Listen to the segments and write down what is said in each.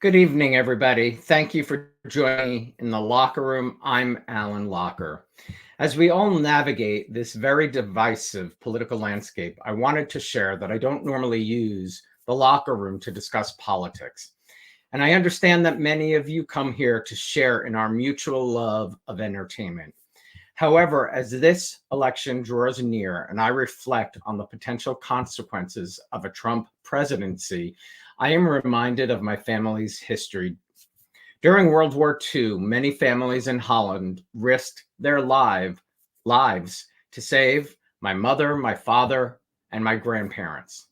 Good evening, everybody. Thank you for joining me in the locker room. I'm Alan Locher. As we all navigate this very divisive political landscape, I wanted to share that I don't normally use the locker room to discuss politics. And I understand that many of you come here to share in our mutual love of entertainment. However, as this election draws near and I reflect on the potential consequences of a Trump presidency, I am reminded of my family's history. During World War II, many families in Holland risked their lives to save my mother, my father, and my grandparents.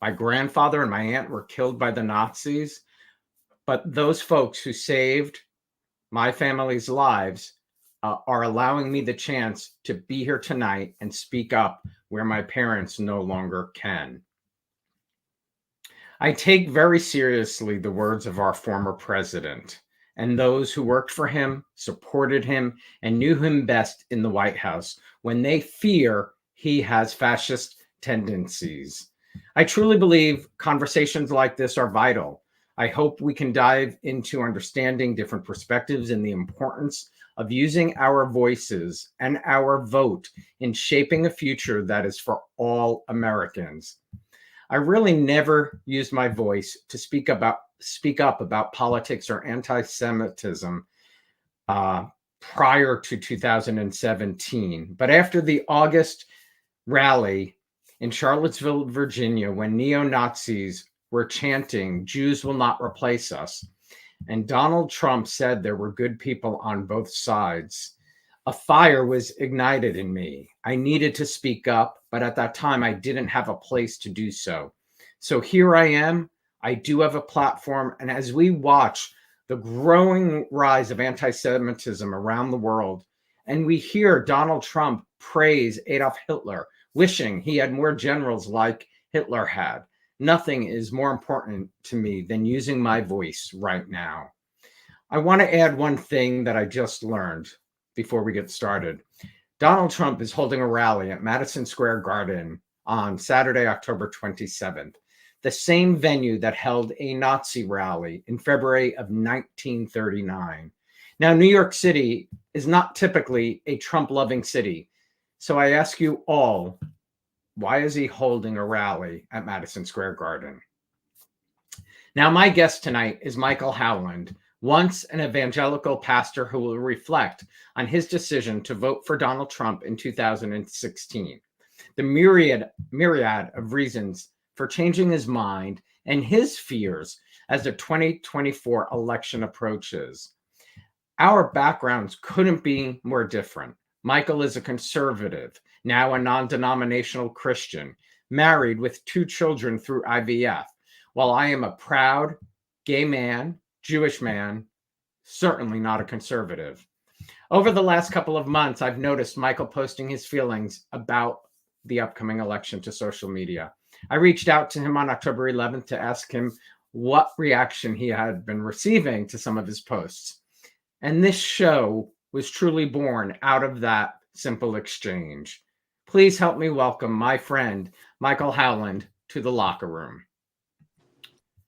My grandfather and my aunt were killed by the Nazis, but those folks who saved my family's lives are allowing me the chance to be here tonight and speak up where my parents no longer can. I take very seriously the words of our former president and those who worked for him, supported him, and knew him best in the White House when they fear he has fascist tendencies. I truly believe conversations like this are vital. I hope we can dive into understanding different perspectives and the importance of using our voices and our vote in shaping a future that is for all Americans. I really never used my voice to speak up about politics or anti-Semitism prior to 2017. But after the August rally in Charlottesville, Virginia, when neo-Nazis were chanting, "Jews will not replace us," and Donald Trump said there were good people on both sides, a fire was ignited in me. I needed to speak up, but at that time I didn't have a place to do so. So here I am. I do have a platform. And as we watch the growing rise of anti-Semitism around the world, and we hear Donald Trump praise Adolf Hitler, wishing he had more generals like Hitler had, nothing is more important to me than using my voice right now. I want to add one thing that I just learned before we get started. Donald Trump is holding a rally at Madison Square Garden on Saturday, October 27th, the same venue that held a Nazi rally in February of 1939. Now, New York City is not typically a Trump-loving city. So I ask you all, why is he holding a rally at Madison Square Garden? Now, my guest tonight is Michael Howland, once an evangelical pastor who will reflect on his decision to vote for Donald Trump in 2016, the myriad of reasons for changing his mind and his fears as the 2024 election approaches. Our backgrounds couldn't be more different. Michael is a conservative, now a non-denominational Christian, married with 2 children through IVF, while I am a proud gay man, Jewish man, certainly not a conservative. Over the last couple of months, I've noticed Michael posting his feelings about the upcoming election to social media. I reached out to him on October 11th to ask him what reaction he had been receiving to some of his posts. And this show was truly born out of that simple exchange. Please help me welcome my friend, Michael Howland, to the locker room.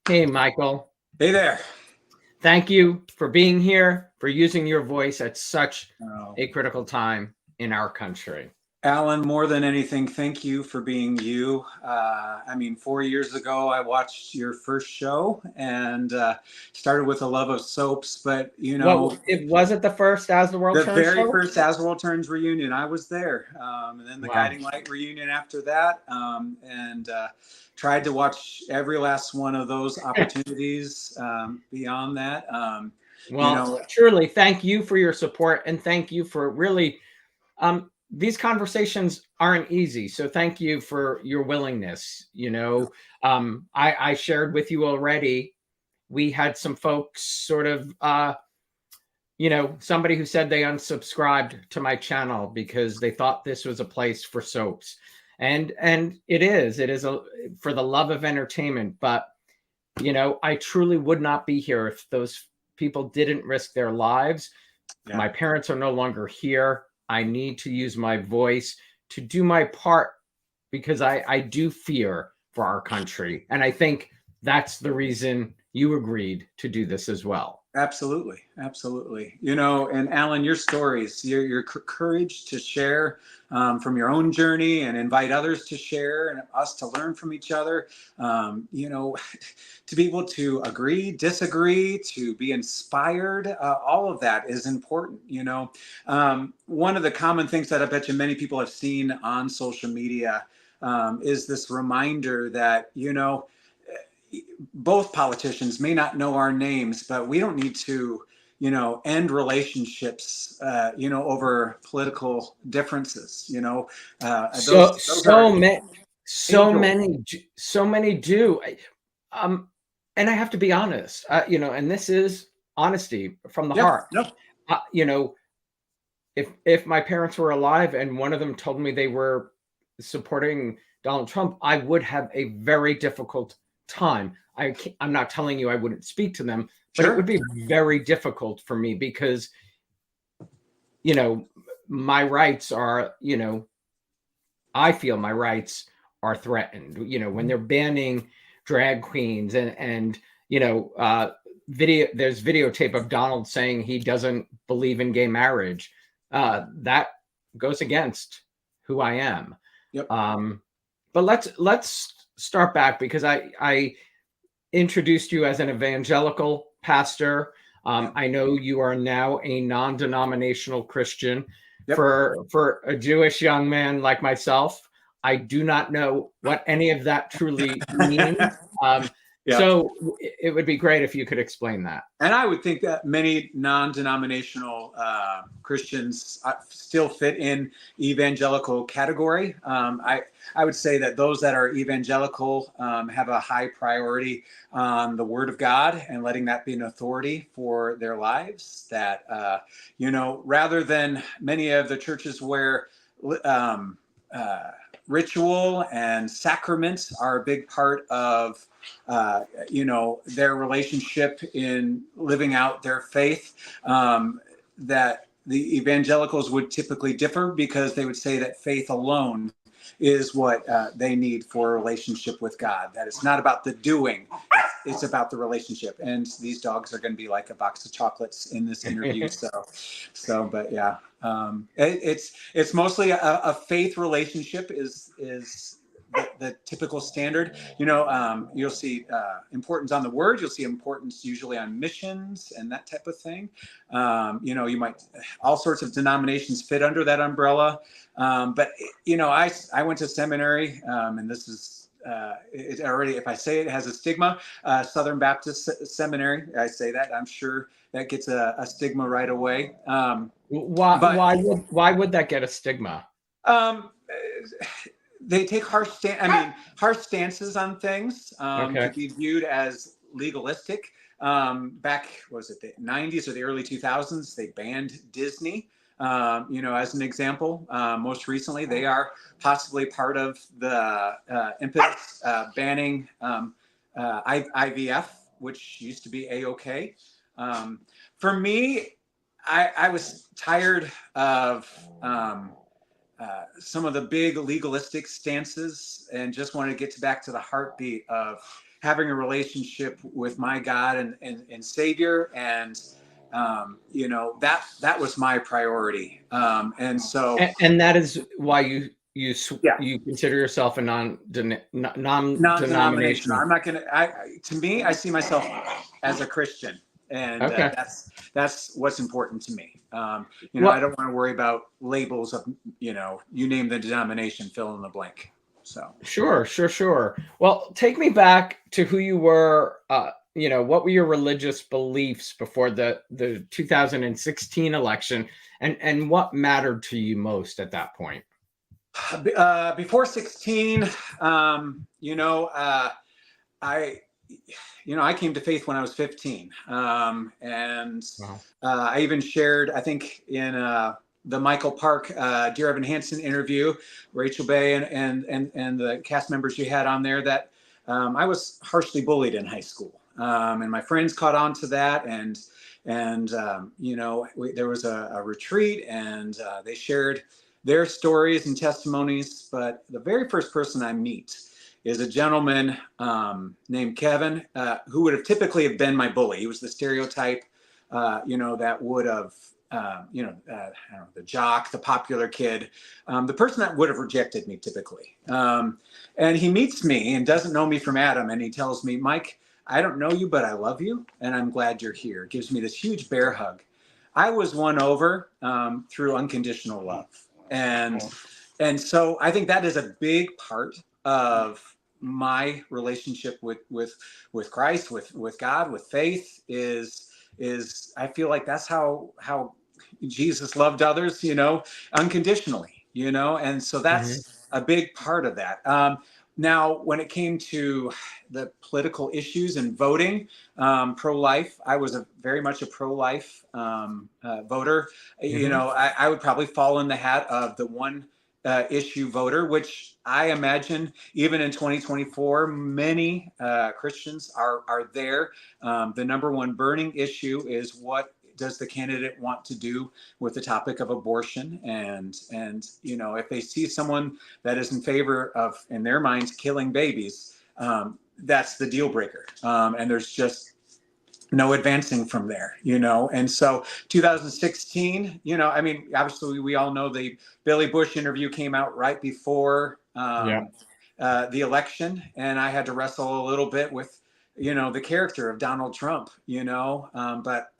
Hey, Michael. Hey there. Thank you for being here, for using your voice at such a critical time in our country. Alan, more than anything, thank you for being you. 4 years ago, I watched your first show and started with a love of soaps, but was it the first As the World Turns the very show? first As the World Turns reunion, I was there. And then the Guiding Light reunion after that. Tried to watch every last one of those opportunities beyond that. Truly, thank you for your support and thank you for really, these conversations aren't easy. So thank you for your willingness. I shared with you already, we had some folks sort of, somebody who said they unsubscribed to my channel because they thought this was a place for soaps. And it is for the love of entertainment. But, I truly would not be here if those people didn't risk their lives. Yeah. My parents are no longer here. I need to use my voice to do my part because I do fear for our country. And I think that's the reason you agreed to do this as well. Absolutely. Absolutely. And Alan, your stories, your courage to share from your own journey and invite others to share and us to learn from each other, to be able to agree, disagree, to be inspired, all of that is important. One of the common things that I bet you many people have seen on social media is this reminder that, both politicians may not know our names, but we don't need to, end relationships, over political differences. So Those are so many do. And I have to be honest, and this is honesty from the yeah, heart. no, If my parents were alive and one of them told me they were supporting Donald Trump, I would have a very difficult time. I'm not telling you I wouldn't speak to them, but it would be very difficult for me because, my rights are, I feel my rights are threatened. When they're banning drag queens and there's videotape of Donald saying he doesn't believe in gay marriage. That goes against who I am. Yep. But let's start back because I introduced you as an evangelical pastor. I know you are now a non-denominational Christian. Yep. For a Jewish young man like myself, I do not know what any of that truly means. Yeah. So it would be great if you could explain that. And I would think that many non-denominational Christians still fit in evangelical category. I would say that those that are evangelical have a high priority on the Word of God and letting that be an authority for their lives. That, rather than many of the churches where ritual and sacraments are a big part of their relationship in living out their faith, that the evangelicals would typically differ because they would say that faith alone is what they need for a relationship with God. That it's not about the doing, it's about the relationship. And these dogs are going to be like a box of chocolates in this interview. But yeah, it's mostly a faith relationship is the typical standard. You'll see importance on the Word. You'll see importance usually on missions and that type of thing. You might, all sorts of denominations fit under that umbrella. But I went to seminary, and this is it already. If I say it has a stigma, Southern Baptist Seminary. I say that. I'm sure that gets a stigma right away. Why would that get a stigma? They take harsh stances on things to be viewed as legalistic. Back, was it the 90s or the early 2000s? They banned Disney, as an example. Most recently, they are possibly part of the impetus banning IVF, which used to be A-OK. For me, I was tired of some of the big legalistic stances and just wanted to get back to the heartbeat of having a relationship with my God and Savior. And, that was my priority. And that is why you consider yourself a non-denominational. I'm not going to, to me, I see myself as a Christian. And that's what's important to me. I don't want to worry about labels of, you name the denomination, fill in the blank. So Sure. Well, take me back to who you were. What were your religious beliefs before the 2016 election, and what mattered to you most at that point? Before 16, I came to faith when I was 15. And wow. I even shared, I think in the Michael Park, Dear Evan Hansen interview, Rachel Bay and the cast members you had on there, that I was harshly bullied in high school. And my friends caught on to that. And there was a retreat, and they shared their stories and testimonies. But the very first person I meet is a gentleman named Kevin, who would have typically have been my bully. He was the stereotype, that would have, I don't know, the jock, the popular kid, the person that would have rejected me typically. And he meets me and doesn't know me from Adam. And he tells me, Mike, I don't know you, but I love you. And I'm glad you're here. Gives me this huge bear hug. I was won over through unconditional love. And so I think that is a big part of my relationship with Christ, with God, with faith is I feel like that's how Jesus loved others, unconditionally, and so that's a big part of that. Now, when it came to the political issues and voting, pro-life, I was very much a pro-life voter. I would probably fall in the hat of the one issue voter, which I imagine even in 2024, many Christians are there. The number one burning issue is what does the candidate want to do with the topic of abortion? And if they see someone that is in favor of, in their minds, killing babies, that's the deal breaker. And there's just no advancing from there, And so 2016, obviously we all know the Billy Bush interview came out right before the election. And I had to wrestle a little bit with, the character of Donald Trump, but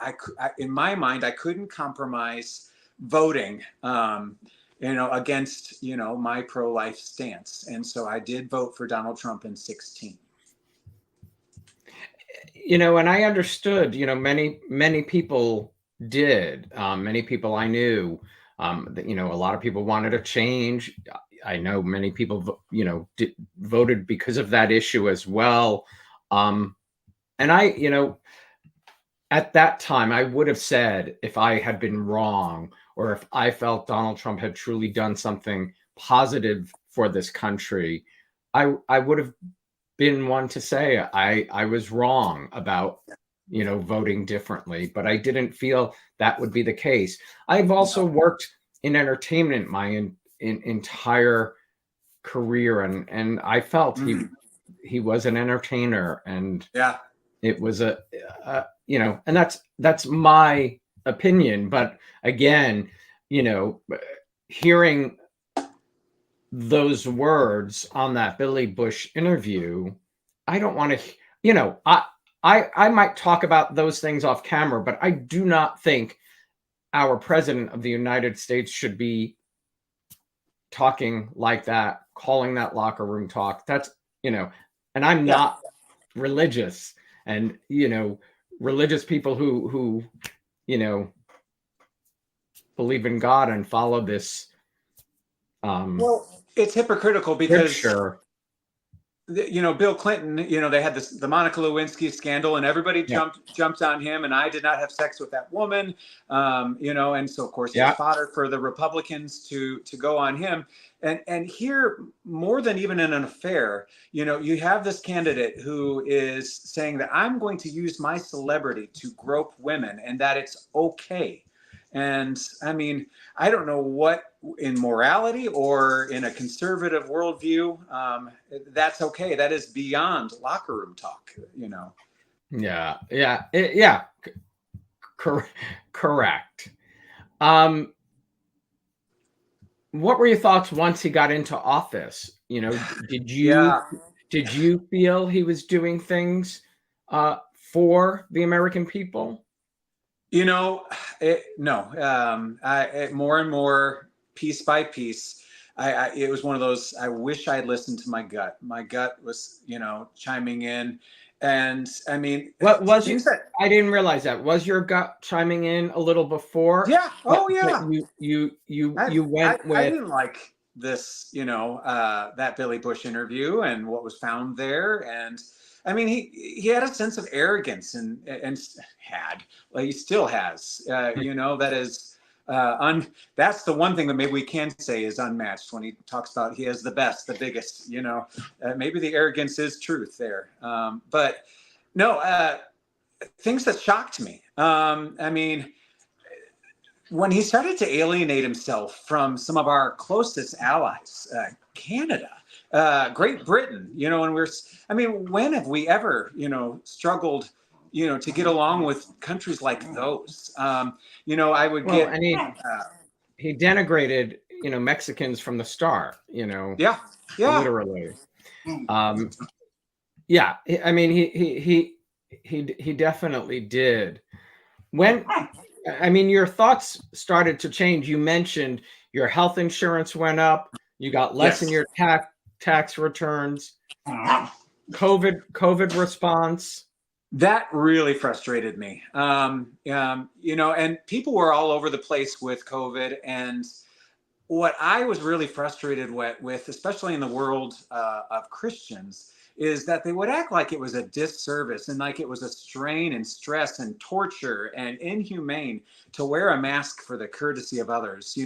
in my mind, I couldn't compromise voting, against, my pro-life stance. And so I did vote for Donald Trump in 2016. And I understood, many people did, many people I knew, that, a lot of people wanted a change. I know many people, voted because of that issue as well. And I, at that time, I would have said if I had been wrong, or if I felt Donald Trump had truly done something positive for this country, I would have been one to say I was wrong about, voting differently, but I didn't feel that would be the case. I've also worked in entertainment my entire career, and I felt he was an entertainer, and it was and that's my opinion. But again, hearing those words on that Billy Bush interview, I don't want to, I might talk about those things off camera, but I do not think our president of the United States should be talking like that, calling that locker room talk. That's, and I'm not religious, and, religious people who, believe in God and follow this. Well, it's hypocritical because Bill Clinton, they had the Monica Lewinsky scandal, and everybody jumped on him, and I did not have sex with that woman, and so of course it's fodder for the Republicans to go on him. And here, more than even in an affair, you have this candidate who is saying that I'm going to use my celebrity to grope women, and that it's okay. And I mean, I don't know what in morality or in a conservative worldview, that's okay. That is beyond locker room talk, Correct. What were your thoughts once he got into office? Did you feel he was doing things for the American people? No. More and more, piece by piece, it was one of those. I wish I had listened to my gut. My gut was, chiming in, and I mean, what was it? I didn't realize that. Was your gut chiming in a little before? Yeah. But you went with. I didn't like this, that Billy Bush interview and what was found there, and. I mean, he had a sense of arrogance and he still has, that is, that's the one thing that maybe we can say is unmatched when he talks about he is the best, the biggest, maybe the arrogance is truth there. But no, things that shocked me. I mean, when he started to alienate himself from some of our closest allies, Canada, Great Britain, and I mean, when have we ever, struggled, to get along with countries like those? I would Well, get, and he denigrated, Mexicans from the start, yeah, yeah, literally. Yeah, I mean, he definitely did. When, I mean, your thoughts started to change. You mentioned your health insurance went up. You got less in yes. your tax returns. COVID response. That really frustrated me. And people were all over the place with COVID. And what I was really frustrated with, especially in the world of Christians, is that they would act like it was a disservice and like it was a strain and stress and torture and inhumane to wear a mask for the courtesy of others.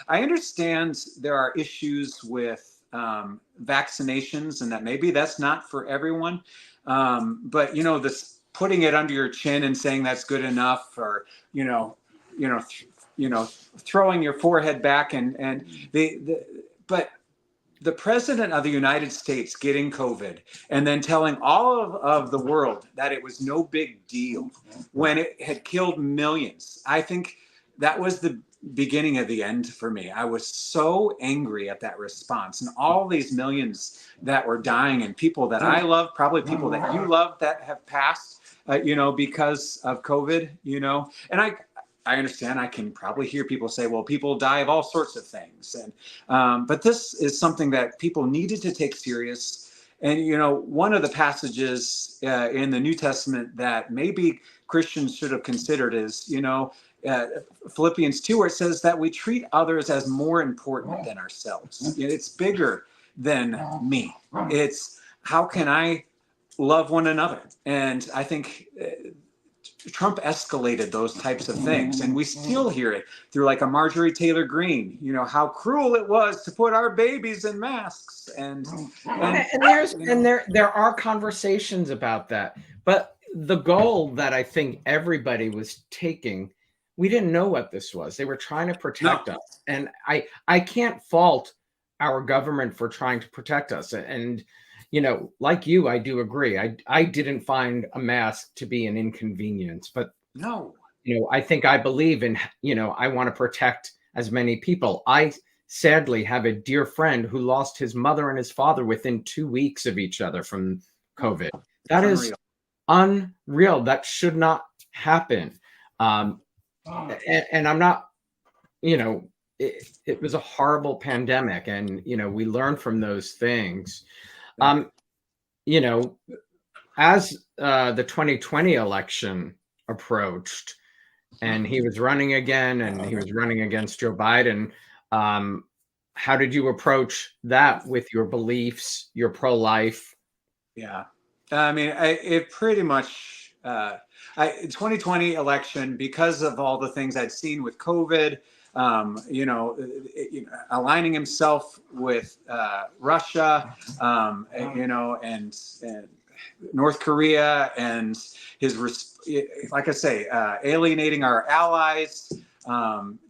I understand there are issues with vaccinations and that maybe that's not for everyone. But this putting it under your chin and saying that's good enough, or you know, you know, throwing your forehead back and but the president of the United States getting COVID and then telling all of the world that it was no big deal when it had killed millions. I think that was the beginning of the end for me. I was so angry at that response and all these millions that were dying and people that I love, probably people that you love that have passed, because of COVID, and I understand. I can probably hear people say, well, people die of all sorts of things. But this is something that people needed to take serious. And, one of the passages in the New Testament that maybe Christians should have considered is, Philippians 2, where it says that we treat others as more important than ourselves. It's bigger than me. It's how can I love one another? And I think Trump escalated those types of things, and we still hear it through like a Marjorie Taylor Greene, how cruel it was to put our babies in masks, and there are conversations about that, but the goal that I think everybody was taking, we didn't know what this was. They were trying to protect us, and I can't fault our government for trying to protect us. And like you, I do agree. I didn't find a mask to be an inconvenience, but no, I think I believe in, I want to protect as many people. I sadly have a dear friend who lost his mother and his father within 2 weeks of each other from COVID. That is unreal. That should not happen. And I'm not, it was a horrible pandemic, and we learned from those things. As the 2020 election approached and he was running again and he was running against Joe Biden, how did you approach that with your beliefs, your pro-life? Yeah. I mean, it pretty much, 2020 election, because of all the things I'd seen with COVID, aligning himself with Russia, and North Korea, and his, like I say, alienating our allies,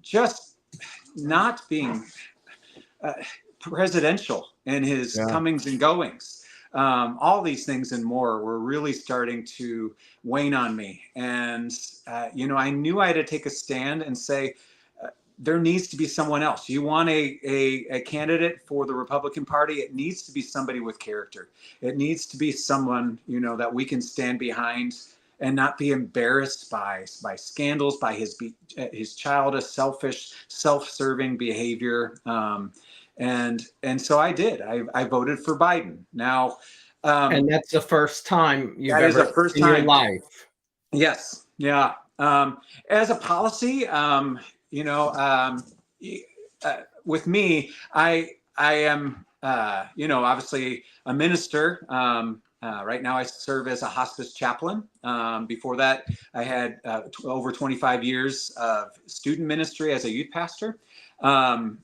just not being presidential in his comings and goings. All these things and more were really starting to wane on me. And, I knew I had to take a stand and say, there needs to be someone else. You want a candidate for the Republican Party, it needs to be somebody with character. It needs to be someone, that we can stand behind and not be embarrassed by scandals, by his childish, selfish, self-serving behavior. And so I did. I voted for Biden. Now, and that's the first time you've ever in your life. Yes. Yeah. As a policy, with me, I am, obviously a minister. Right now I serve as a hospice chaplain. Before that, I had over 25 years of student ministry as a youth pastor. So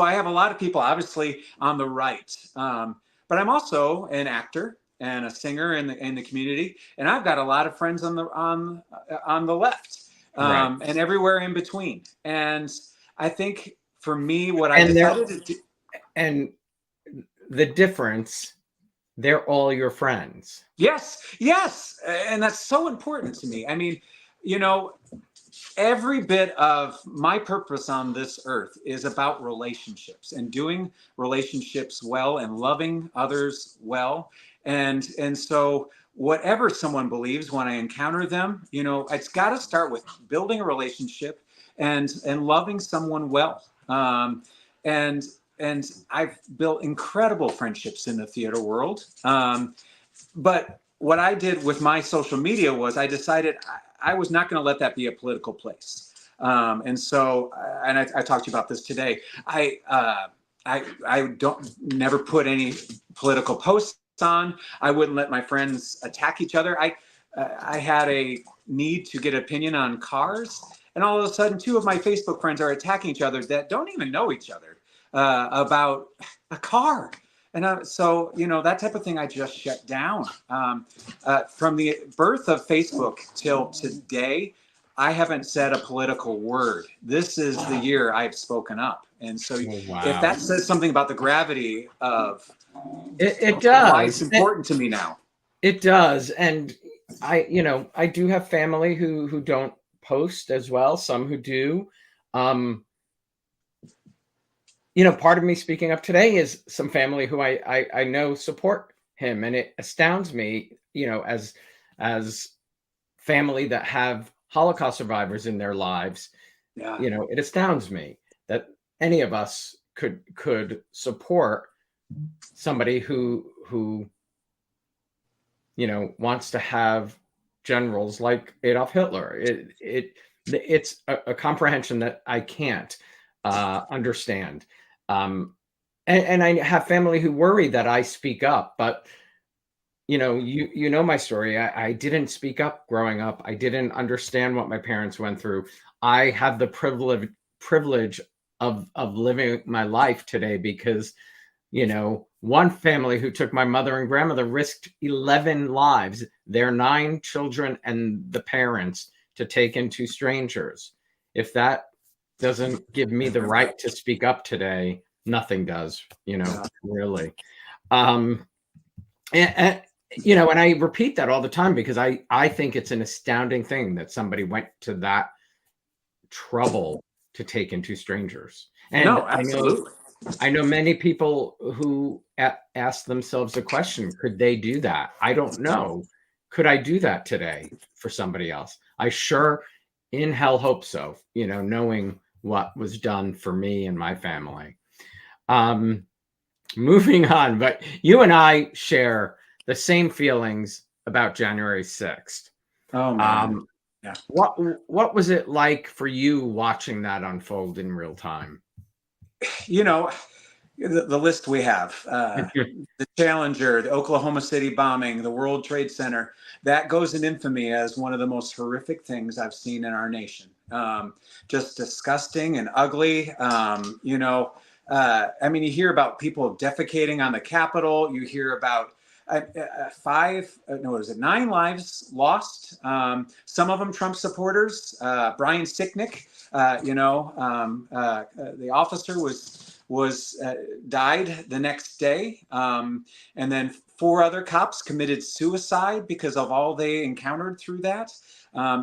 I have a lot of people obviously on the right, but I'm also an actor and a singer in the community, and I've got a lot of friends on the left, and everywhere in between. And I think for me, what I decided to do, and the difference, they're all your friends. Yes, yes. And that's so important to me. I mean, you know, every bit of my purpose on this earth is about relationships and doing relationships well and loving others well. And so whatever someone believes when I encounter them, you know, it's got to start with building a relationship and loving someone well. And and I've built incredible friendships in the theater world. But what I did with my social media was I decided I was not going to let that be a political place. And so, and I talked to you about this today. I don't never put any political posts on. I wouldn't let my friends attack each other. I had a need to get opinion on cars, and all of a sudden, two of my Facebook friends are attacking each other that don't even know each other about a car. And so, you know, that type of thing I just shut down. From the birth of Facebook till today, I haven't said a political word. This is the year I've spoken up. And so if that says something about the gravity of it does. Why it's important to me now. It does. And I do have family who don't post as well, some who do. Part of me speaking up today is some family who I know support him, and it astounds me, as family that have Holocaust survivors in their lives. Yeah. It astounds me that any of us could support somebody who wants to have generals like Adolf Hitler. It's a comprehension that I can't understand. And I have family who worry that I speak up, but you know my story. I didn't speak up growing up. I didn't understand what my parents went through. I have the privilege of living my life today because, one family who took my mother and grandmother risked 11 lives, their 9 children and the parents, to take into strangers. If that doesn't give me the right to speak up today, nothing does, really. And I repeat that all the time because I think it's an astounding thing that somebody went to that trouble to take into strangers. And no, absolutely. I know many people who ask themselves the question, could they do that? I don't know. Could I do that today for somebody else? I sure in hell hope so, knowing what was done for me and my family. Moving on, but you and I share the same feelings about January 6th. Oh, man. Yeah. What was it like for you watching that unfold in real time? The list we have, the Challenger, the Oklahoma City bombing, the World Trade Center, that goes in infamy as one of the most horrific things I've seen in our nation. Just disgusting and ugly. You hear about people defecating on the Capitol. You hear about 9 lives lost. Some of them Trump supporters. Brian Sicknick, the officer was died the next day. And then 4 other cops committed suicide because of all they encountered through that.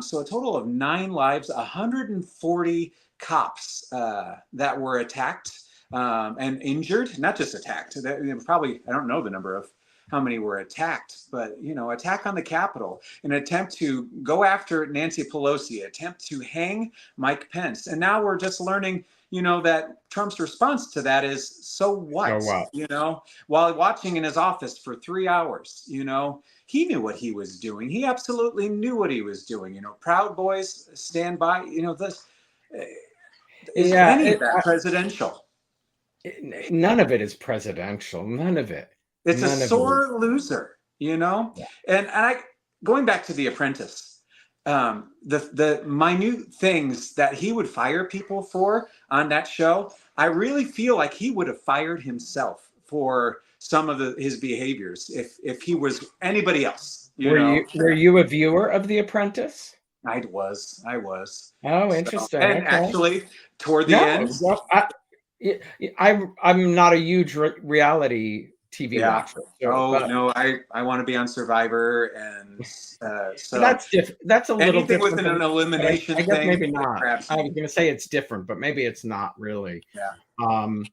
So a total of 9 lives, 140 cops that were attacked and injured, not just attacked. Probably, I don't know the number of how many were attacked, but, attack on the Capitol, an attempt to go after Nancy Pelosi, attempt to hang Mike Pence. And now we're just learning, that Trump's response to that is, so what? So what? While watching in his office for 3 hours, he knew what he was doing. He absolutely knew what he was doing. Proud Boys stand by, is any of that presidential? None of it is presidential. None of it. It's a sore loser, And going back to The Apprentice, the minute things that he would fire people for on that show, I really feel like he would have fired himself for some of his behaviors if he was anybody else. Were you a viewer of The Apprentice? I was. Oh, interesting. And okay. actually, toward the end, I'm not a huge reality TV Yeah. watcher, Oh but no, I want to be on Survivor, and so that's different. That's a little anything with different an than, but elimination I guess thing, maybe it not. grabs I was me. going to say it's different, but maybe it's not really. Yeah. Um,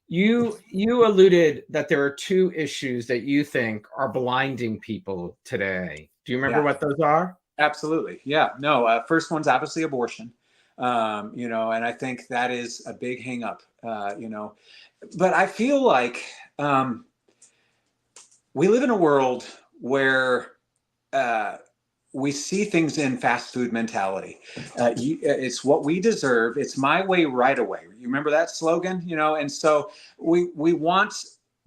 you alluded that there are two issues that you think are blinding people today. Do you remember Yeah. what those are? Absolutely. Yeah. No, first one's obviously abortion. And I think that is a big hang up, but I feel like um, we live in a world where uh, we see things in fast food mentality. It's what we deserve. It's my way, right away. You remember that slogan, And so we want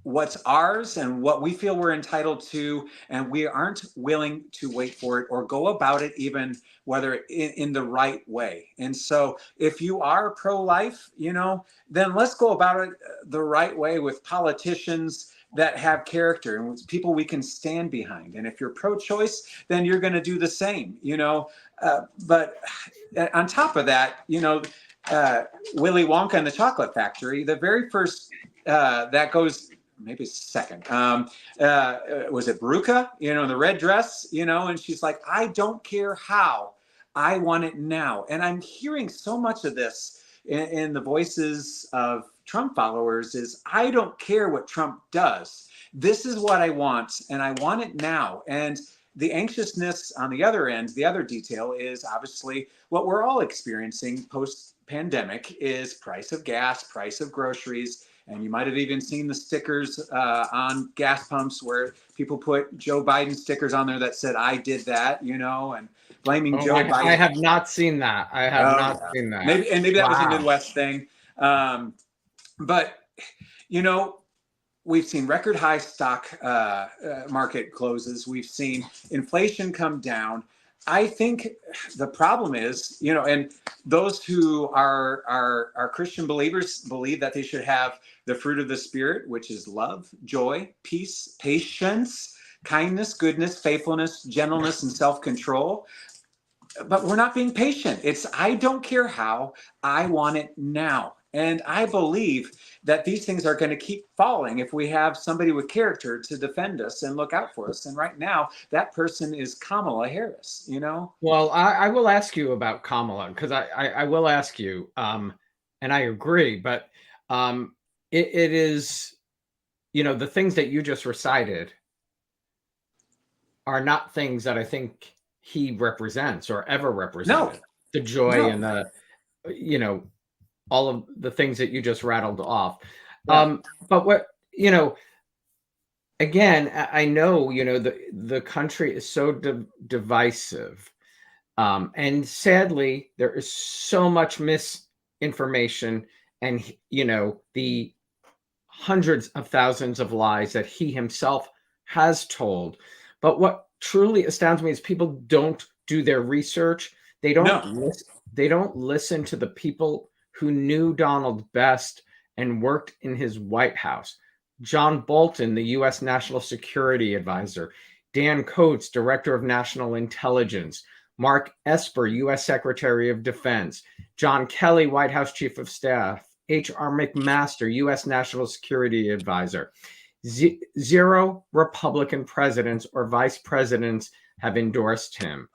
what's ours and what we feel we're entitled to, and we aren't willing to wait for it or go about it, even whether in the right way. And so, if you are pro-life, then let's go about it the right way with politicians that have character and with people we can stand behind. And if you're pro-choice, then you're going to do the same, but on top of that, Willy Wonka and the Chocolate Factory, the very first that goes, maybe second, was it Veruca, in the red dress, and she's like, I don't care how, I want it now. And I'm hearing so much of this in the voices of Trump followers is, I don't care what Trump does. This is what I want, and I want it now. And the anxiousness on the other end, the other detail is obviously what we're all experiencing post pandemic is price of gas, price of groceries. And you might have even seen the stickers on gas pumps where people put Joe Biden stickers on there that said, I did that, and blaming Oh, Joe I Biden. have not seen that. I have Oh, not yeah. seen that. Maybe that was a Wow. Midwest thing. But, you know, we've seen record high stock market closes. We've seen inflation come down. I think the problem is, and those who are Christian believers believe that they should have the fruit of the Spirit, which is love, joy, peace, patience, kindness, goodness, faithfulness, gentleness, and self-control. But we're not being patient. It's, I don't care how, I want it now. And I believe that these things are going to keep falling if we have somebody with character to defend us and look out for us. And right now, that person is Kamala Harris. Well, I will ask you about Kamala, because I will ask you, and I agree, but it is, the things that you just recited are not things that I think he represents or ever No, represented. The joy no. and you know, all of the things that you just rattled off. Yeah. But what, again, I know, the country is so divisive. And sadly, there is so much misinformation and, the hundreds of thousands of lies that he himself has told. But what truly astounds me is people don't do their research. They don't No. they don't listen to the people who knew Donald best and worked in his White House. John Bolton, the US National Security Advisor, Dan Coats, Director of National Intelligence, Mark Esper, US Secretary of Defense, John Kelly, White House Chief of Staff, H.R. McMaster, U.S. National Security Advisor. Zero Republican presidents or vice presidents have endorsed him.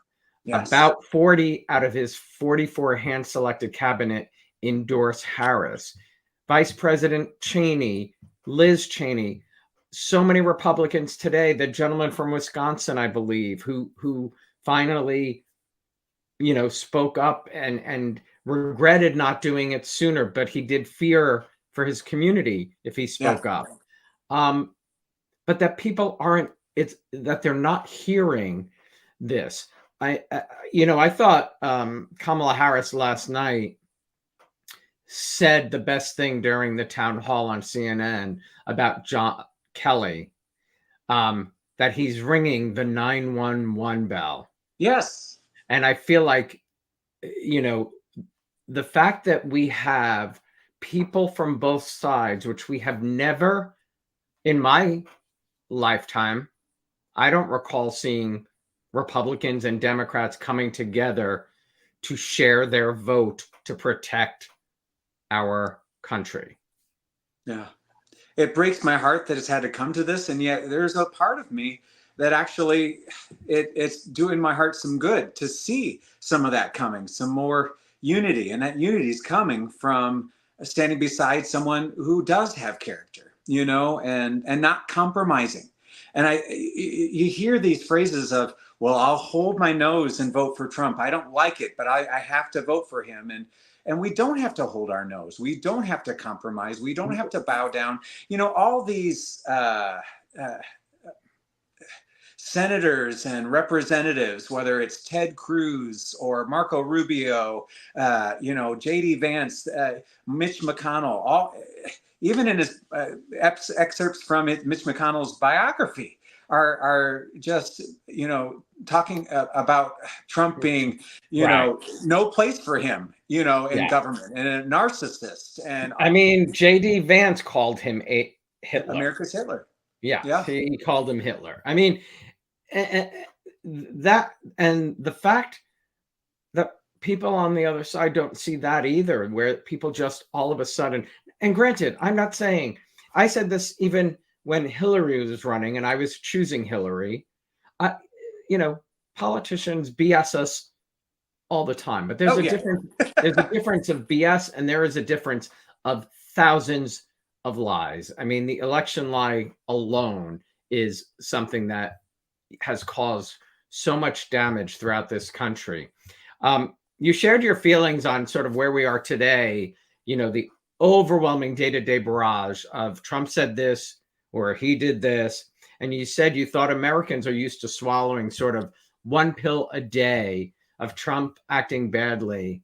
Yes. About 40 out of his 44 hand-selected cabinet endorse Harris. Vice President Cheney, Liz Cheney, so many Republicans today, the gentleman from Wisconsin, I believe, who finally, spoke up and regretted not doing it sooner, but he did fear for his community if he spoke up. But that people aren't, it's that they're not hearing this. I thought Kamala Harris last night said the best thing during the town hall on CNN about John Kelly, that he's ringing the 911 bell. Yes. And I feel like, the fact that we have people from both sides, which we have never in my lifetime, I don't recall seeing Republicans and Democrats coming together to share their vote to protect our country. Yeah. It breaks my heart that it's had to come to this. And yet there's a part of me that actually it's doing my heart some good to see some of that coming, some more unity. And that unity is coming from standing beside someone who does have character, and not compromising. And you hear these phrases of, well, I'll hold my nose and vote for Trump. I don't like it, but I have to vote for him. And we don't have to hold our nose. We don't have to compromise. We don't have to bow down. All these senators and representatives, whether it's Ted Cruz or Marco Rubio, J.D. Vance, Mitch McConnell, even in his excerpts from Mitch McConnell's biography, are just talking about Trump being no place for him in government, and a narcissist. And I mean, J.D. Vance called him a Hitler. America's Hitler. Yeah. He called him Hitler. I mean, that, and the fact that people on the other side don't see that either, where people just all of a sudden, and granted, I'm not saying, I said this even when Hillary was running and I was choosing Hillary, politicians BS us all the time, but there's there's a difference of BS, and there is a difference of thousands of lies. I mean, the election lie alone is something that has caused so much damage throughout this country. You shared your feelings on sort of where we are today, the overwhelming day-to-day barrage of Trump said this or he did this. And you said you thought Americans are used to swallowing sort of one pill a day of Trump acting badly.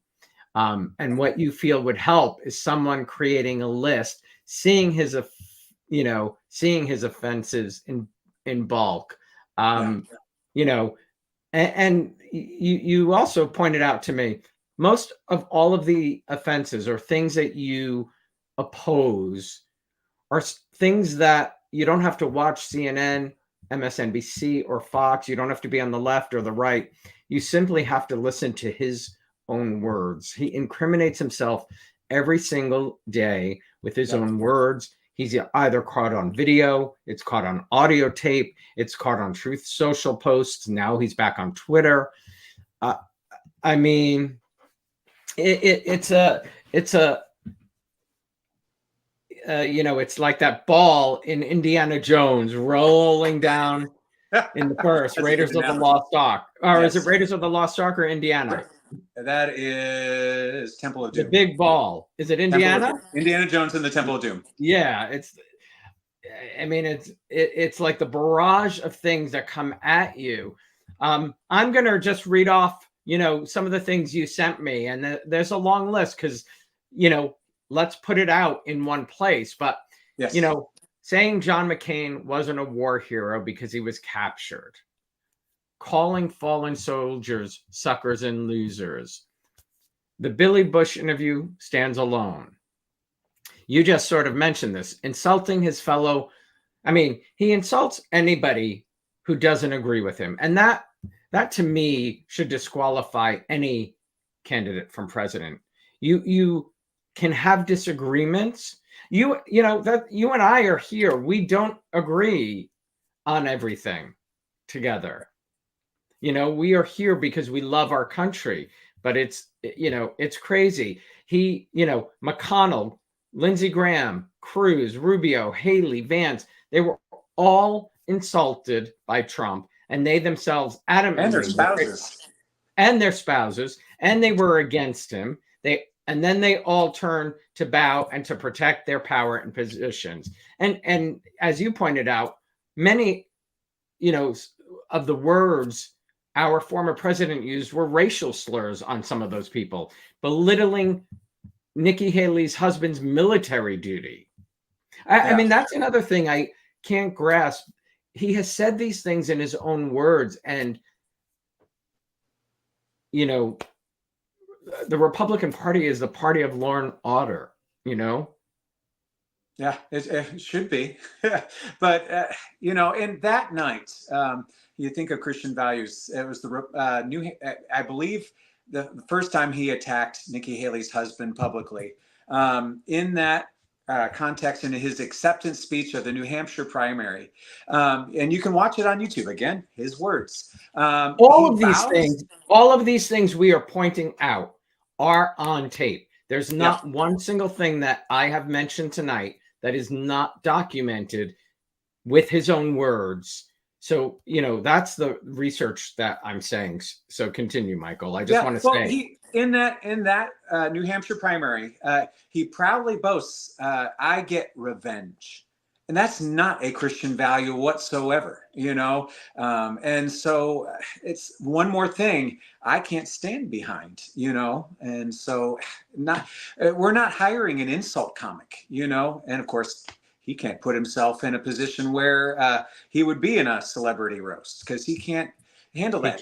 And what you feel would help is someone creating a list, seeing his offenses in bulk. And you also pointed out to me, most of all of the offenses or things that you oppose are things that you don't have to watch CNN, MSNBC, or Fox. You don't have to be on the left or the right. You simply have to listen to his own words. He incriminates himself every single day with his own words. He's either caught on video, it's caught on audio tape, it's caught on Truth Social posts. Now he's back on Twitter. I mean, it's like that ball in Indiana Jones rolling down in the first Raiders of the Lost Ark. Or is it Raiders of the Lost Ark or Indiana? That is Temple of Doom. The big ball. Is it Indiana? Indiana Jones and the Temple of Doom. Yeah, it's like the barrage of things that come at you. I'm going to just read off, some of the things you sent me, and there's a long list because, let's put it out in one place. But, saying John McCain wasn't a war hero because he was captured, calling fallen soldiers suckers and losers. The Billy Bush interview stands alone. You just sort of mentioned this, insulting his fellow. I mean, he insults anybody who doesn't agree with him. And that to me should disqualify any candidate from president. You can have disagreements. That you and I are here. We don't agree on everything together. We are here because we love our country, but it's crazy. McConnell, Lindsey Graham, Cruz, Rubio, Haley, Vance, they were all insulted by Trump, and they themselves adamantly, and their spouses, and they were against him. And then they all turned to bow and to protect their power and positions. And as you pointed out, many, of the words our former president used were racial slurs on some of those people, belittling Nikki Haley's husband's military duty. I mean, that's another thing I can't grasp. He has said these things in his own words, and, the Republican Party is the party of law and order, Yeah, it should be. But, in that night, you think of Christian values. It was I believe the first time he attacked Nikki Haley's husband publicly. In that context in his acceptance speech of the New Hampshire primary. And you can watch it on YouTube. Again, his words. All of these things we are pointing out are on tape. There's not one single thing that I have mentioned tonight that is not documented with his own words. So, that's the research that I'm saying. So continue, Michael. I just want to say. In that New Hampshire primary, he proudly boasts, I get revenge. And that's not a Christian value whatsoever, and so it's one more thing I can't stand behind, and so we're not hiring an insult comic, and of course he can't put himself in a position where he would be in a celebrity roast because he can't handle that.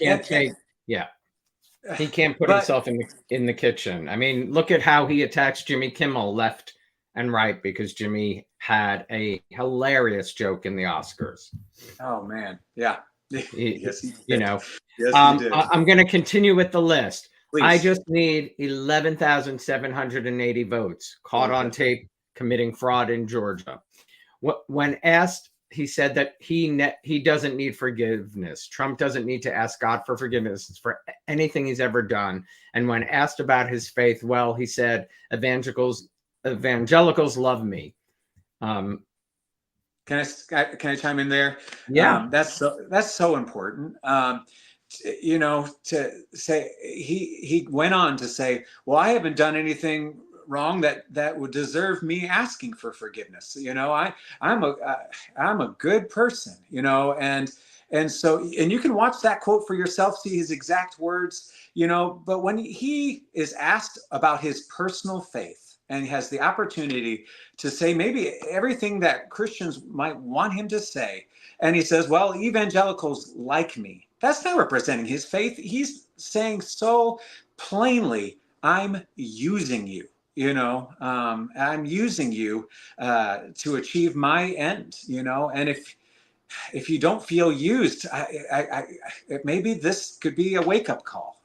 He can't put himself in the kitchen. I mean, look at how he attacks Jimmy Kimmel left and right because Jimmy had a hilarious joke in the Oscars. Oh man, yeah. Yes, he did. I'm going to continue with the list. Please. I just need 11,780 votes caught on tape committing fraud in Georgia. When asked, he said that he doesn't need forgiveness. Trump doesn't need to ask God for forgiveness for anything he's ever done. And when asked about his faith, well, he said, evangelicals love me. Can I chime in there? Yeah, that's so important. To say he went on to say, well, I haven't done anything wrong that would deserve me asking for forgiveness. I'm a good person, and so you can watch that quote for yourself, see his exact words, but when he is asked about his personal faith and he has the opportunity to say maybe everything that Christians might want him to say, and he says, well, evangelicals like me. That's not representing his faith. He's saying so plainly, I'm using you. I'm using you to achieve my end, and if you don't feel used, maybe this could be a wake-up call,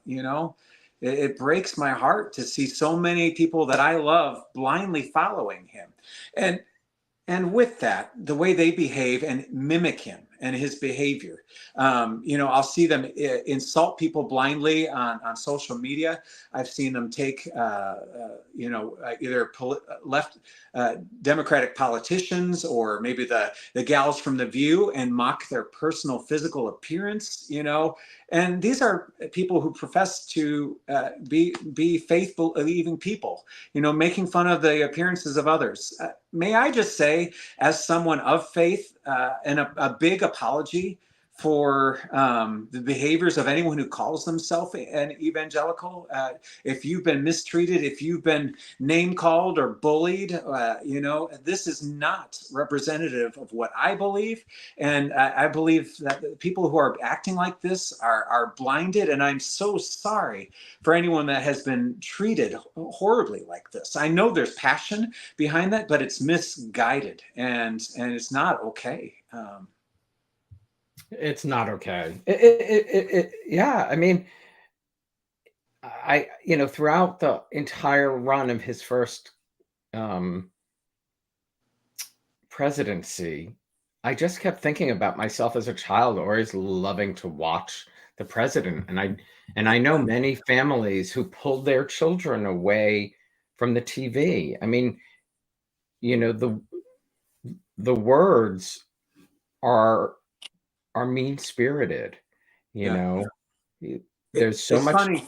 It breaks my heart to see so many people that I love blindly following him. And with that, the way they behave and mimic him and his behavior, I'll see them insult people blindly on social media. I've seen them take, either left Democratic politicians or maybe the gals from The View and mock their personal physical appearance, And these are people who profess to be faith-believing people, making fun of the appearances of others. May I just say, as someone of faith, and a big apology for the behaviors of anyone who calls themselves an evangelical. If you've been mistreated, if you've been name-called or bullied, this is not representative of what I believe. And I believe that the people who are acting like this are blinded. And I'm so sorry for anyone that has been treated horribly like this. I know there's passion behind that, but it's misguided and it's not okay. It's not okay. Yeah. I mean, throughout the entire run of his first presidency, I just kept thinking about myself as a child, always loving to watch the president. And I know many families who pulled their children away from the TV. I mean, the words are mean-spirited, There's so much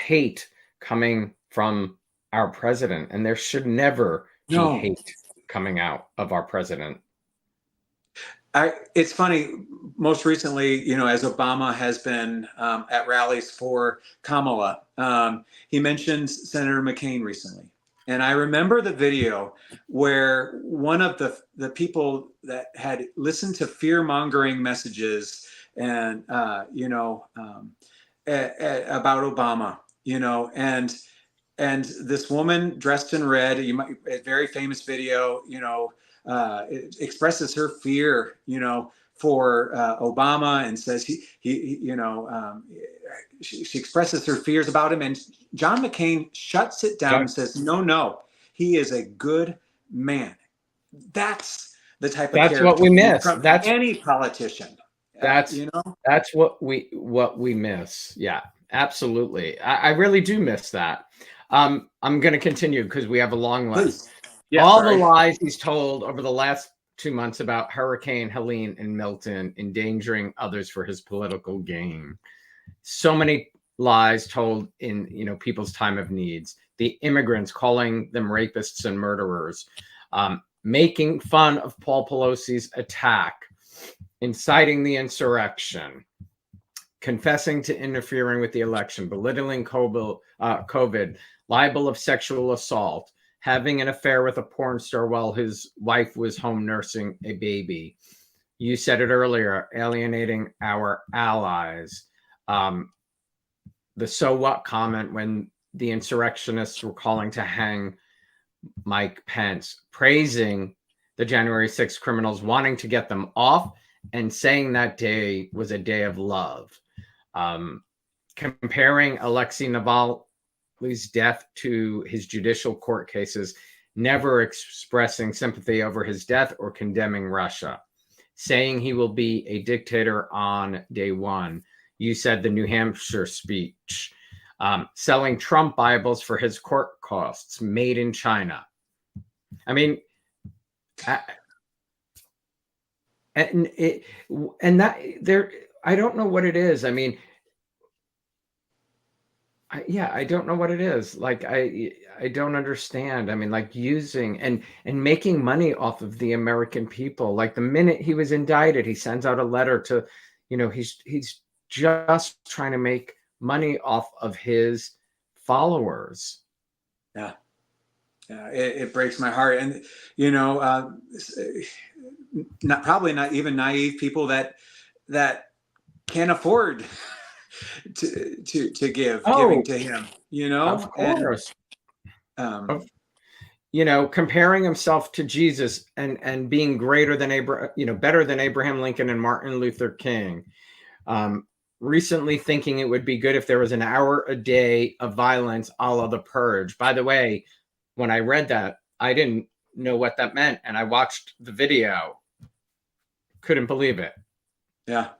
hate coming from our president, and there should never be hate coming out of our president. It's funny, most recently, as Obama has been at rallies for Kamala, he mentioned Senator McCain recently. And I remember the video where one of the people that had listened to fear-mongering messages and, about Obama, and this woman dressed in red, a very famous video, it expresses her fear, for Obama and says she expresses her fears about him, and John McCain shuts it down and says, no, he is a good man, that's the type of That's what character we we need miss. from That's any politician. that's You know, that's what we miss. Yeah, absolutely. I really do miss that. I'm going to continue because we have a long list. please. Yeah, All the sorry. lies he's told over the last 2 months about Hurricane Helene and Milton endangering others for his political gain. So many lies told in people's time of needs. The immigrants, calling them rapists and murderers, making fun of Paul Pelosi's attack, inciting the insurrection, confessing to interfering with the election, belittling COVID, liable of sexual assault, having an affair with a porn star while his wife was home nursing a baby. You said it earlier, alienating our allies. The so what comment when the insurrectionists were calling to hang Mike Pence, praising the January 6th criminals, wanting to get them off, and saying that day was a day of love. Comparing Alexei Navalny's death to his judicial court cases, never expressing sympathy over his death or condemning Russia, saying he will be a dictator on day one. You said the New Hampshire speech, selling Trump Bibles for his court costs, made in China. I mean, and that there, I don't know what it is. I mean, I don't know what it is. Like, I don't understand. I mean, like using and making money off of the American people. Like the minute he was indicted, he sends out a letter to, he's just trying to make money off of his followers. Yeah. It breaks my heart. And, probably not even naive people that can't afford to giving to him, Of course. And, comparing himself to Jesus and being greater than better than Abraham Lincoln and Martin Luther King. Recently thinking it would be good if there was an hour a day of violence a la The Purge. By the way, when I read that, I didn't know what that meant. And I watched the video. Couldn't believe it. Yeah.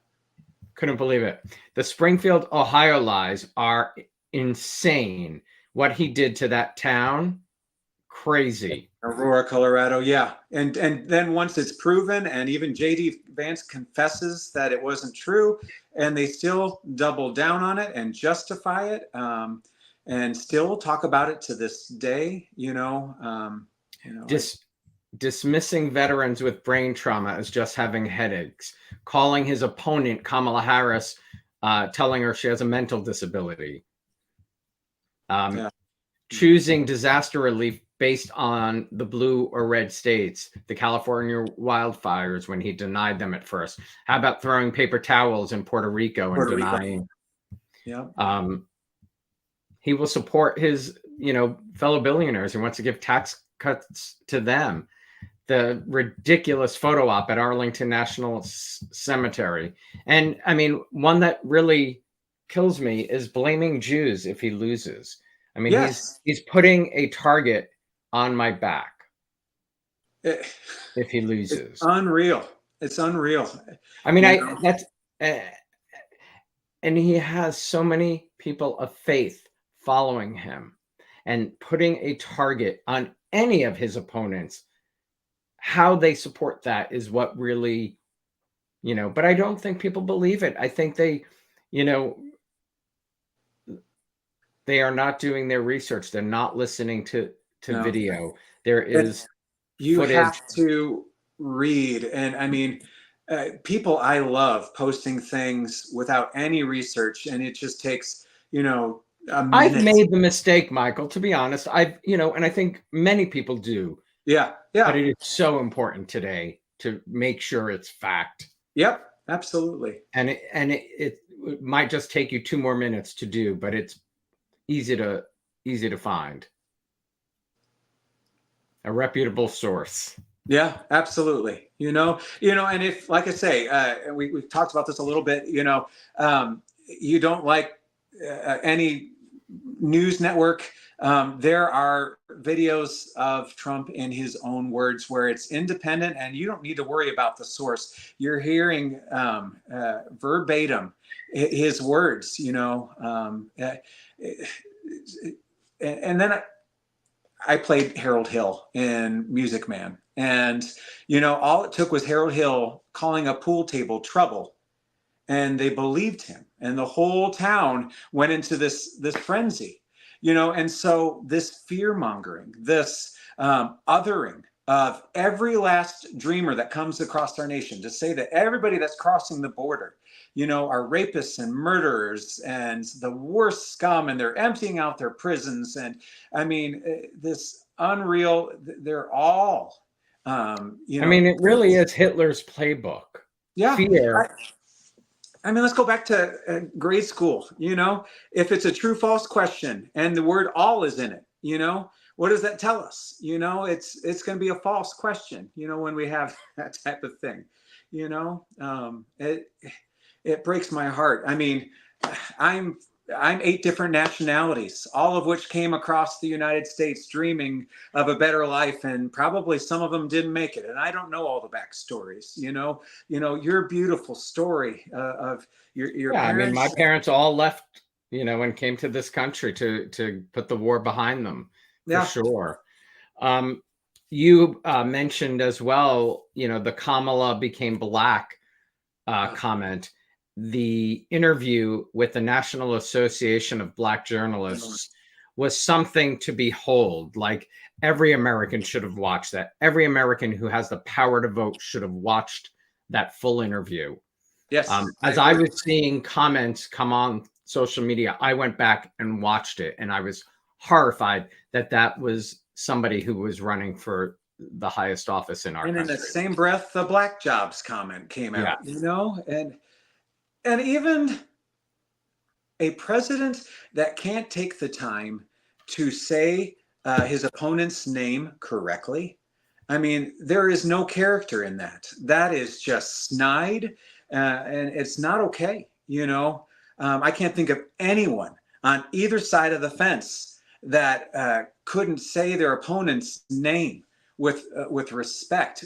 Couldn't believe it. The Springfield, Ohio lies are insane. What he did to that town, crazy. Aurora, Colorado. Yeah. And then once it's proven, and even J.D. Vance confesses that it wasn't true, and they still double down on it and justify it, and still talk about it to this day, dismissing veterans with brain trauma as just having headaches, calling his opponent, Kamala Harris, telling her she has a mental disability, choosing disaster relief based on the blue or red states, the California wildfires when he denied them at first. How about throwing paper towels in Puerto Rico and denying? Yeah. He will support his, fellow billionaires and wants to give tax cuts to them. The ridiculous photo op at Arlington National Cemetery. And I mean, one that really kills me is blaming Jews if he loses. I mean, yes. he's putting a target on my back if he loses. It's unreal. It's unreal. I mean, and he has so many people of faith following him, and putting a target on any of his opponents. How they support that is what really, but I don't think people believe it. I think they are not doing their research. They're not listening to video. There is footage. Have to read. And I mean, people I love posting things without any research, and it just takes, a minute. I've made the mistake, Michael, to be honest. And I think many people do. Yeah. But it is so important today to make sure it's fact. Yep, absolutely. And it might just take you 2 more minutes to do, but it's easy to find. A reputable source. Yeah, absolutely. And if, like I say, we've talked about this a little bit, you don't like any news network. There are videos of Trump in his own words where it's independent and you don't need to worry about the source. You're hearing verbatim his words, you know. And then I played Harold Hill in Music Man. And, you know, all it took was Harold Hill calling a pool table trouble. And they believed him. And the whole town went into this frenzy, you know. And so this fear mongering, this othering of every last dreamer that comes across our nation, to say that everybody that's crossing the border, you know, are rapists and murderers and the worst scum, and they're emptying out their prisons. And I mean, this unreal, they're all, you know. I mean, it really is Hitler's playbook. Yeah. Fear. I mean, let's go back to grade school. You know, if it's a true false question and the word all is in it, you know, what does that tell us? You know, it's going to be a false question, you know, when we have that type of thing, you know. It breaks my heart. I mean, I'm 8 different nationalities, all of which came across the United States dreaming of a better life, and probably some of them didn't make it. And I don't know all the backstories. You know, your beautiful story of your Yeah, parents. I mean, my parents all left, you know, and came to this country to put the war behind them, for sure. You mentioned as well, you know, the Kamala became black comment. The interview with the National Association of Black Journalists was something to behold. Like, every American should have watched that. Every American who has the power to vote should have watched that full interview. Yes. As I was seeing comments come on social media, I went back and watched it, and I was horrified that that was somebody who was running for the highest office in our country. And in the same breath, the black jobs comment came out, you know, and even a president that can't take the time to say his opponent's name correctly. I mean, there is no character in that. That is just snide, and it's not okay. You know, I can't think of anyone on either side of the fence that couldn't say their opponent's name with respect,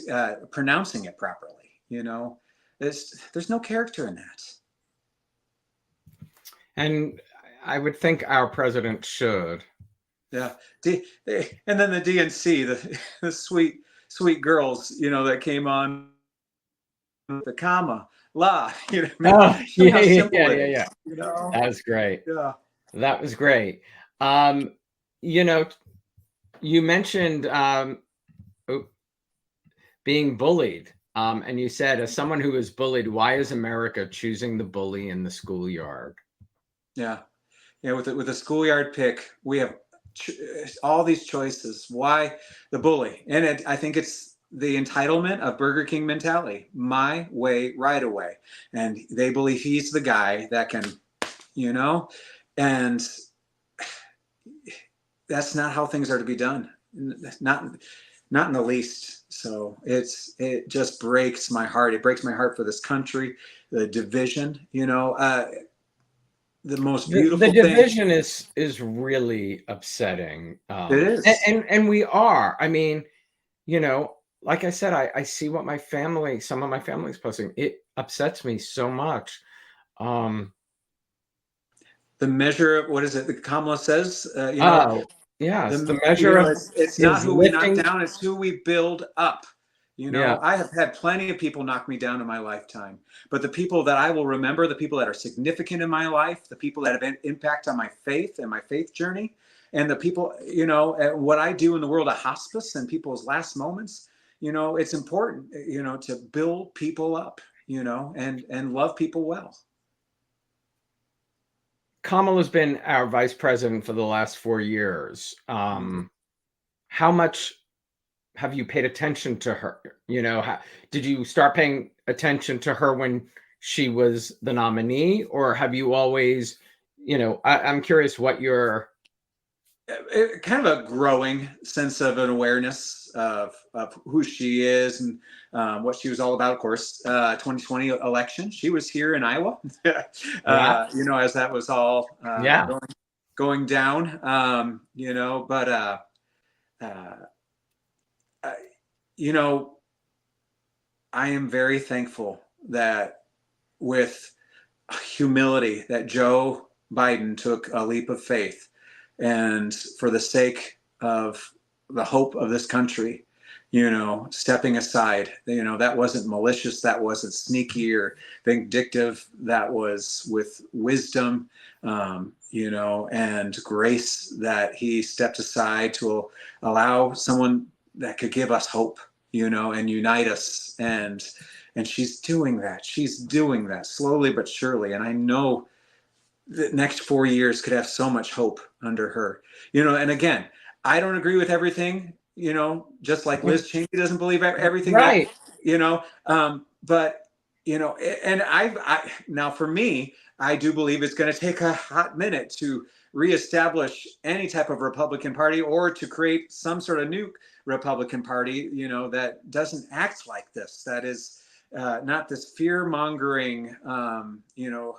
pronouncing it properly. You know, there's no character in that. And I would think our president should. Yeah. And then the DNC, the sweet girls, you know, that came on the comma, la, you know. Yeah. You know? That was great. Yeah. That was great. You know, you mentioned being bullied. And you said, as someone who is bullied, why is America choosing the bully in the schoolyard? Yeah. Yeah. With the schoolyard pick, we have all these choices. Why the bully? And I think it's the entitlement of Burger King mentality. My way, right away. And they believe he's the guy that can, you know, and that's not how things are to be done. Not in the least. So it just breaks my heart. It breaks my heart for this country, the division, you know. The most beautiful the division is really upsetting. It is. And we are. I mean, you know, like I said, I see what some of my family's posting. It upsets me so much. The measure of, what is it? The Kamala says, you know. Yes, the measure of it's not who we knock down, it's who we build up. You know, I have had plenty of people knock me down in my lifetime, but the people that I will remember, the people that are significant in my life, the people that have an impact on my faith and my faith journey, and the people, you know, what I do in the world of hospice and people's last moments, you know, it's important, you know, to build people up, you know, and love people well. Kamala's been our vice president for the last 4 years. How much have you paid attention to her? You know, did you start paying attention to her when she was the nominee, or have you always, you know, I'm curious what your kind of a growing sense of an awareness of who she is and what she was all about. Of course, 2020 election, she was here in Iowa, you know, as that was all going down, you know, but, uh, you know, I am very thankful that with humility that Joe Biden took a leap of faith, and for the sake of the hope of this country, you know, stepping aside, you know, that wasn't malicious, that wasn't sneaky or vindictive, that was with wisdom, you know, and grace, that he stepped aside to allow someone that could give us hope, you know, and unite us. And she's doing that. She's doing that slowly but surely. And I know the next 4 years could have so much hope under her, you know. And again, I don't agree with everything, you know, just like Liz Cheney doesn't believe everything Right. that, you know, but, you know, and now for me, I do believe it's going to take a hot minute to reestablish any type of Republican Party, or to create some sort of new Republican Party, you know, that doesn't act like this, that is not this fear-mongering, you know,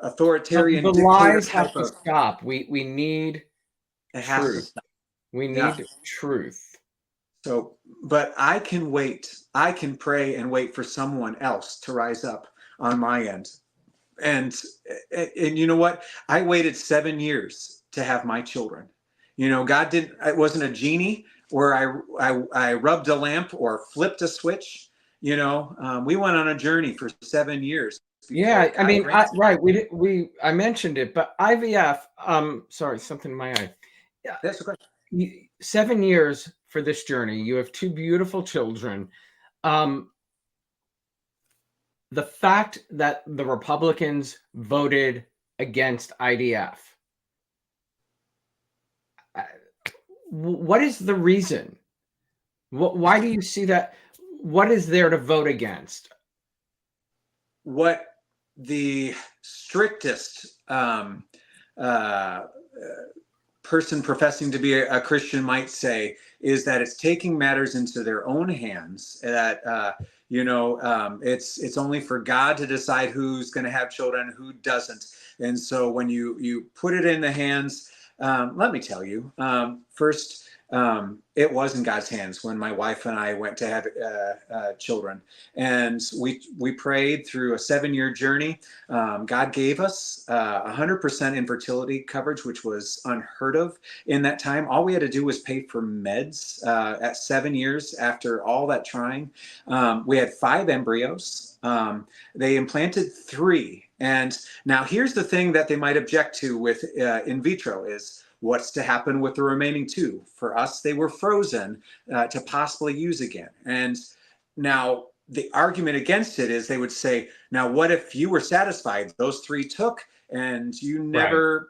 authoritarian The dictator lies have type to of. stop. We need It has to truth. stop. We Yeah. need truth. So, but I can wait. I can pray and wait for someone else to rise up on my end. And you know what? I waited 7 years to have my children. You know, God didn't. It wasn't a genie where I rubbed a lamp or flipped a switch. You know, we went on a journey for 7 years. Yeah, I mean, Granted, I mentioned it, but IVF. Sorry, something in my eye. Yeah, that's the question. 7 years for this journey. You have two beautiful children. The fact that the Republicans voted against IDF. What is the reason? Why do you see that? What is there to vote against? What the strictest person professing to be a Christian might say is that it's taking matters into their own hands. That you know, it's only for God to decide who's going to have children, who doesn't. And so when you put it in the hands, let me tell you, first. It was in God's hands when my wife and I went to have children, and we prayed through a 7-year journey. God gave us 100% infertility coverage, which was unheard of in that time. All we had to do was pay for meds at 7 years after all that trying. We had 5 embryos. They implanted 3. And now here's the thing that they might object to with in vitro is, what's to happen with the remaining 2? For us, they were frozen to possibly use again. And now the argument against it is they would say, now what if you were satisfied, those 3 took, and you never,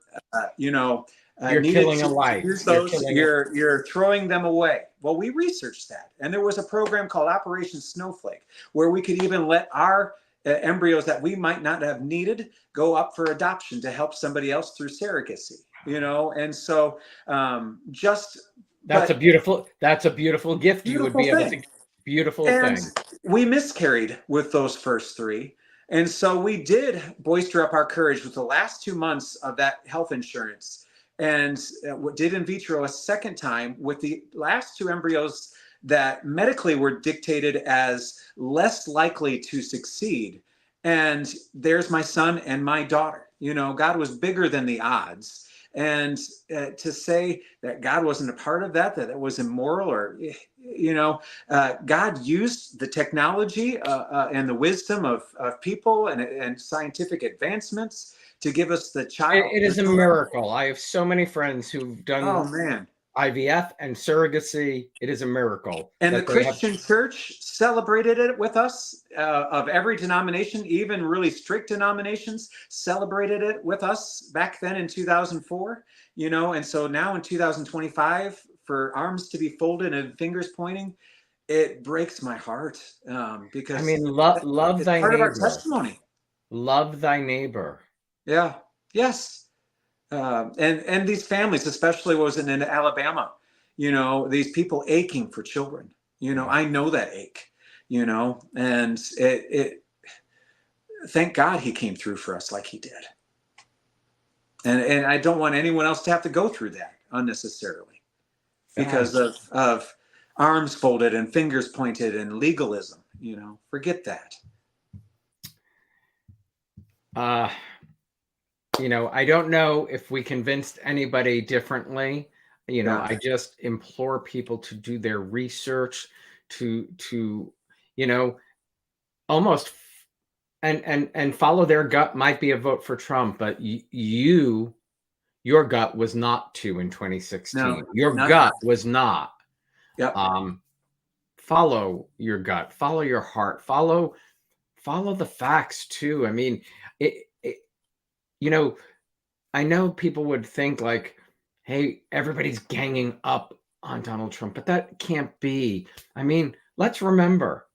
you know, You're needed killing a to life. use those, you're throwing them away. Well, we researched that. And there was a program called Operation Snowflake, where we could even let our embryos that we might not have needed go up for adoption to help somebody else through surrogacy. You know, and so that's a beautiful gift. You would be able to beautiful thing. We miscarried with those first 3. And so we did boister up our courage with the last 2 months of that health insurance, and did in vitro a second time with the last 2 embryos that medically were dictated as less likely to succeed. And there's my son and my daughter. You know, God was bigger than the odds. And to say that God wasn't a part of that, that it was immoral, or, you know, God used the technology and the wisdom of people and scientific advancements to give us the child. It is a miracle. I have so many friends who've done IVF and surrogacy. It is a miracle. And the Christian church celebrated it with us, of every denomination, even really strict denominations celebrated it with us back then in 2004, you know. And so now in 2025, for arms to be folded and fingers pointing, it breaks my heart, because I mean, love thy part neighbor. Of our testimony. Love thy neighbor. Yeah. Yes. And these families, especially was in Alabama, you know, these people aching for children, you know, I know that ache, you know, and it thank God he came through for us like he did. And I don't want anyone else to have to go through that unnecessarily because of arms folded and fingers pointed and legalism. Forget that. I don't know if we convinced anybody differently. I just implore people to do their research, to almost and follow their gut. Might be a vote for Trump, but your gut was not to in 2016. No, your gut was not. Yep. Follow your gut, follow your heart, follow the facts too. I mean, I know people would think like, hey, everybody's ganging up on Donald Trump, but that can't be. I mean, let's remember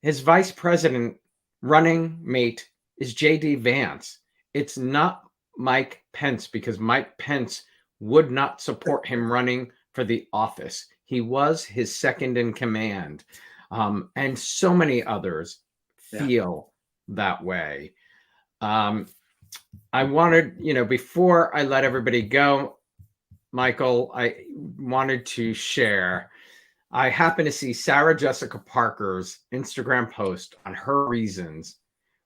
his vice president running mate is J.D. Vance. It's not Mike Pence, because Mike Pence would not support him running for the office. He was his second in command. And so many others feel that way. I wanted, before I let everybody go, Michael, I wanted to share. I happened to see Sarah Jessica Parker's Instagram post on her reasons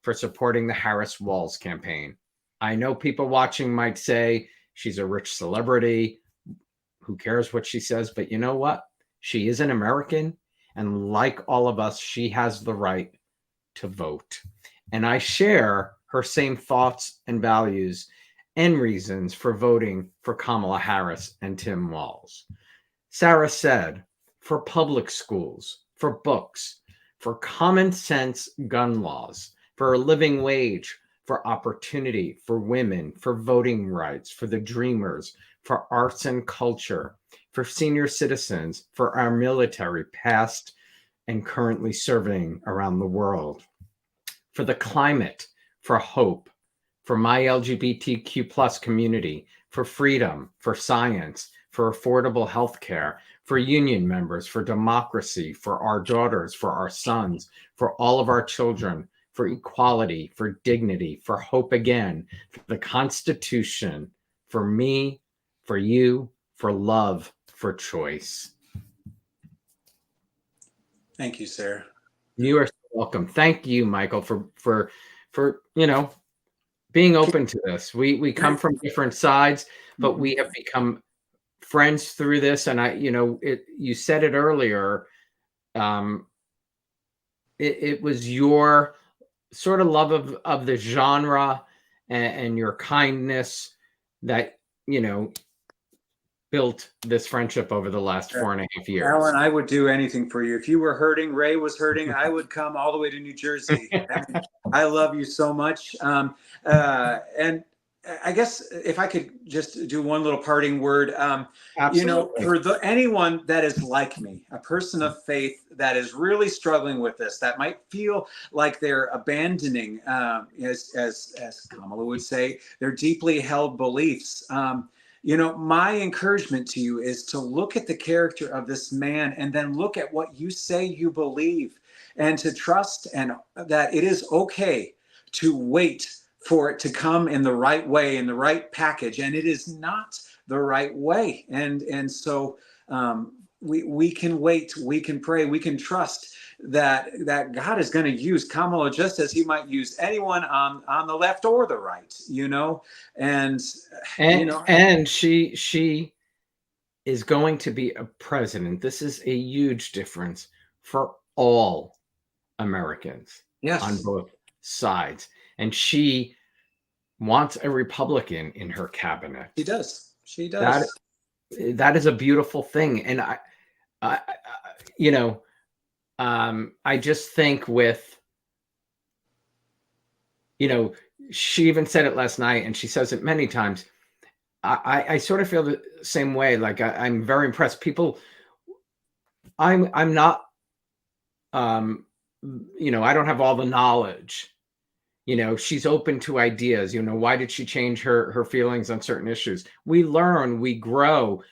for supporting the Harris Walls campaign. I know people watching might say she's a rich celebrity. Who cares what she says? But you know what? She is an American. And like all of us, she has the right to vote. And I share her same thoughts and values and reasons for voting for Kamala Harris and Tim Walz. Sarah said, for public schools, for books, for common sense gun laws, for a living wage, for opportunity, for women, for voting rights, for the dreamers, for arts and culture, for senior citizens, for our military, past and currently serving around the world, for the climate, for hope, for my LGBTQ plus community, for freedom, for science, for affordable health care, for union members, for democracy, for our daughters, for our sons, for all of our children, for equality, for dignity, for hope again, for the Constitution, for me, for you, for love, for choice. Thank you, Sarah. You are welcome. Thank you, Michael, for being open to this. We come from different sides, but we have become friends through this. And you said it earlier. It was your sort of love of the genre and your kindness that built this friendship over the last 4.5 years. Alan, I would do anything for you. If you were hurting, Ray was hurting, I would come all the way to New Jersey. I love you so much. And I guess if I could just do one little parting word, for anyone that is like me, a person of faith that is really struggling with this, that might feel like they're abandoning, as Kamala would say, their deeply held beliefs. My encouragement to you is to look at the character of this man and then look at what you say you believe, and to trust and that it is okay to wait for it to come in the right way, in the right package. And it is not the right way. And so we can wait, we can pray, we can trust that God is going to use Kamala just as he might use anyone on the left or the right, and she is going to be a president. This is a huge difference for all Americans on both sides. And she wants a Republican in her cabinet. She does. That is a beautiful thing. And I just think with, she even said it last night, and she says it many times. I sort of feel the same way. Like I'm very impressed. People, I'm not, I don't have all the knowledge. She's open to ideas. Why did she change her feelings on certain issues? We learn, we grow.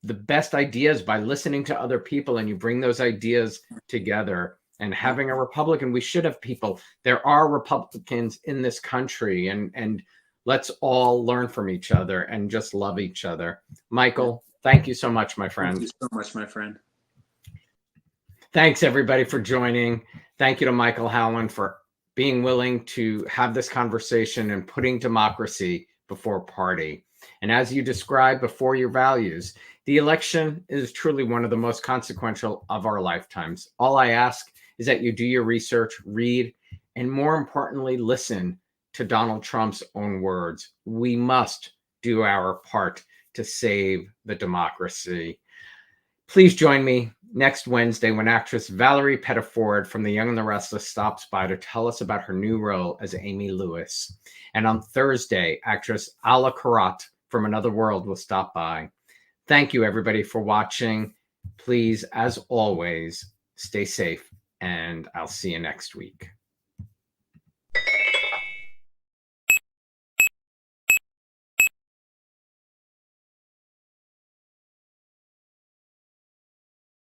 The best ideas by listening to other people, and you bring those ideas together. And having a Republican, we should have people. There are Republicans in this country, and Let's all learn from each other and just love each other. Michael, thank you so much, my friend. Thank you so much, my friend. Thanks, everybody, for joining. Thank you to Michael Howland for being willing to have this conversation and putting democracy before party. And as you described before your values, the election is truly one of the most consequential of our lifetimes. All I ask is that you do your research, read, and more importantly, listen to Donald Trump's own words. We must do our part to save the democracy. Please join me next Wednesday when actress Valerie Pettiford from The Young and the Restless stops by to tell us about her new role as Amy Lewis. And on Thursday, actress Ala Karat from Another World will stop by. Thank you, everybody, for watching. Please, as always, stay safe, and I'll see you next week.